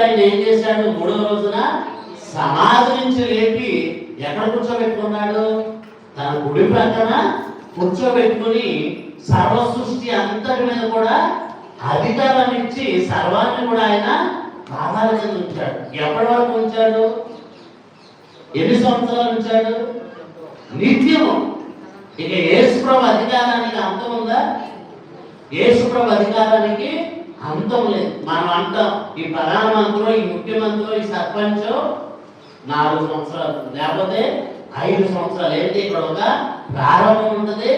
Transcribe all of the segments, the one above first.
ఆయన ఏం చేశాడు? మూడో రోజున సమాధి నుంచి లేపి ఎక్కడ కూర్చోబెట్టుకున్నాడు? తన గుడి ప్రక్కన కూర్చోబెట్టుకుని సర్వ సృష్టి అంతటి మీద కూడా అధికారాన్ని ఇచ్చి సర్వాన్ని కూడా ఆయన పాదాల కింద ఉంచాడు. ఎప్పటి వరకు ఉంచాడు? ఎన్ని సంవత్సరాలు ఉంచాడు? నిత్యము. ఇక యేసుప్రభు అధికారానికి అంతం ఉందా? యేసుప్రభు అధికారానికి అంతం లేదు. మనం అంటాం ఈ ప్రధానమంత్రులు, ఈ ముఖ్యమంత్రులు, ఈ సర్పంచ్ 4 సంవత్సరాలు లేకపోతే 5 సంవత్సరాలు. ఏంటి? ఇక్కడ ఒక ప్రారంభం ఉంటుంది,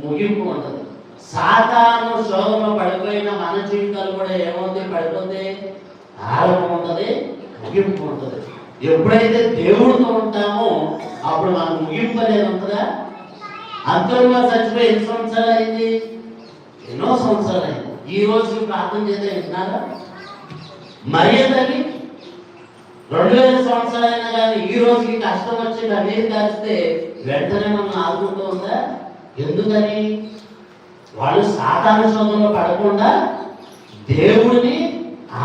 ముగింపు ఉంటుంది. సాతాను శోధనలో పడిపోయిన మన జీవితాలు కూడా ఏమవుతాయి? పడిపోతే ఆరంభం ఉంటుంది, ముగింపు ఉంటుంది. ఎప్పుడైతే దేవుడితో ఉంటామో అప్పుడు మన ముగింపు అనేది ఉంటుందా? అంతర్గా చచ్చిపోయి ఎన్ని సంవత్సరాలు అయింది? ఎన్నో సంవత్సరాలు అయింది. ఈ రోజు ప్రార్థన చేస్తే వింటున్నారా? మరియ తల్లి 2000 సంవత్సరాలైనా కానీ ఈ రోజుకి కష్టం వచ్చి నీరు కాస్తే వెంటనే మనం ఆదుకుంటూ ఉందా? ఎందుకని? వాళ్ళు సాతాను శోధనలో పడకుండా దేవుడిని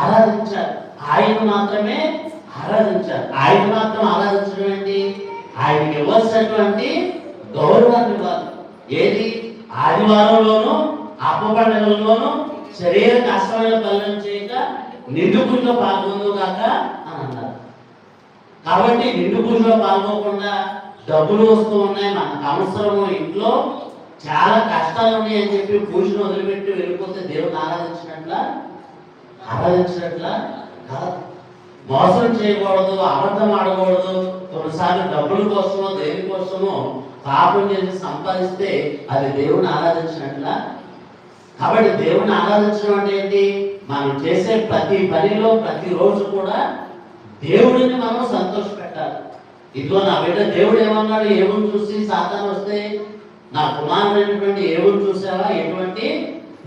ఆరాధించారు. ఆయన మాత్రమే ఆరాధించారు. ఆయన మాత్రం ఆరాధించడం ఏంటి? ఆయనకి ఇవ్వాల్సినటువంటి గౌరవాన్ని ఇవ్వాలి. ఏది? ఆదివారంలోనూ అప్ప పండుగల్లోనూ శరీర కష్టమైన పనులను చేయక నిండు పూజలో పాల్గొందు కాక అని అన్నారు. కాబట్టి నిండు పూజలో పాల్గొకుండా డబ్బులు వస్తూ ఉన్నాయి, మనకు అవసరము, ఇంట్లో చాలా కష్టాలు ఉన్నాయి అని చెప్పి పూజను వదిలిపెట్టి వెళ్ళిపోతే దేవుని ఆరాధించినట్లా కాదు. మోసం చేయకూడదు, అబద్ధం ఆడకూడదు. కొన్నిసార్లు డబ్బుల కోసమో దేని కోసమో పాపం చేసి సంపాదిస్తే అది దేవుని ఆరాధించినట్లా. కాబట్టి దేవుని ఆరాధించడం అంటే ఏంటి? మనం చేసే ప్రతి పనిలో ప్రతిరోజు కూడా దేవుడిని మనం సంతోష పెట్టాలి. ఇదిగో నా బిడ్డ దేవుడు ఏమన్నాడు? ఏవుని చూసి సాతాను వస్తే నా కుమారుడైనటువంటి ఏవుని చూసావా? ఎటువంటి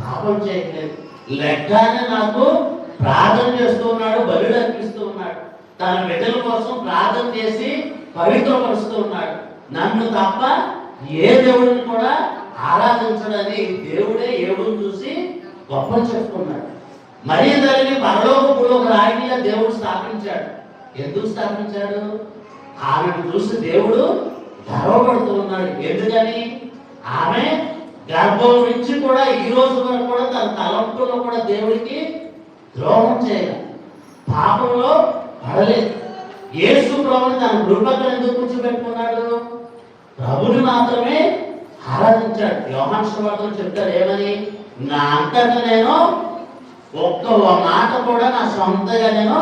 పాపం చేయట్లేదు, లెక్కనే నాకు ప్రార్థన చేస్తూ ఉన్నాడు, బలుడు అర్పిస్తూ ఉన్నాడు, తన బిడ్డల కోసం ప్రార్థన చేసి పవిత్రపరుస్తూ ఉన్నాడు. నన్ను తప్ప ఏ దేవుడిని కూడా ఆరాధించడని దేవుడే ఏవుని చూసి గొప్ప చెప్పుకున్నాడు. మరియ తల్లిని పరలోకపుడు ఒక రాయిగా దేవుడు స్థాపించాడు. ఎందుకు స్థాపించాడు? ఆమెను చూసి దేవుడు గర్వపడుతూ ఉన్నాడు. ఎందుకని? ఆమె గర్భం నుంచి కూడా ఈ రోజు వరకు కూడా తన తలంపులో కూడా దేవుడికి ద్రోహం చేయలేదు, పాపంలో పడలేదు. యేసు ప్రభుని తన కృపను ఎందుకు కూర్చోబెట్టుకున్నాడు? ప్రభుని మాత్రమే ఆరాధించాడు. యోహాను సువార్తలో చెప్తాడు ఏమని? నా అంతటా నేను ఒక్క మాట కూడా నా సొంతగా నేను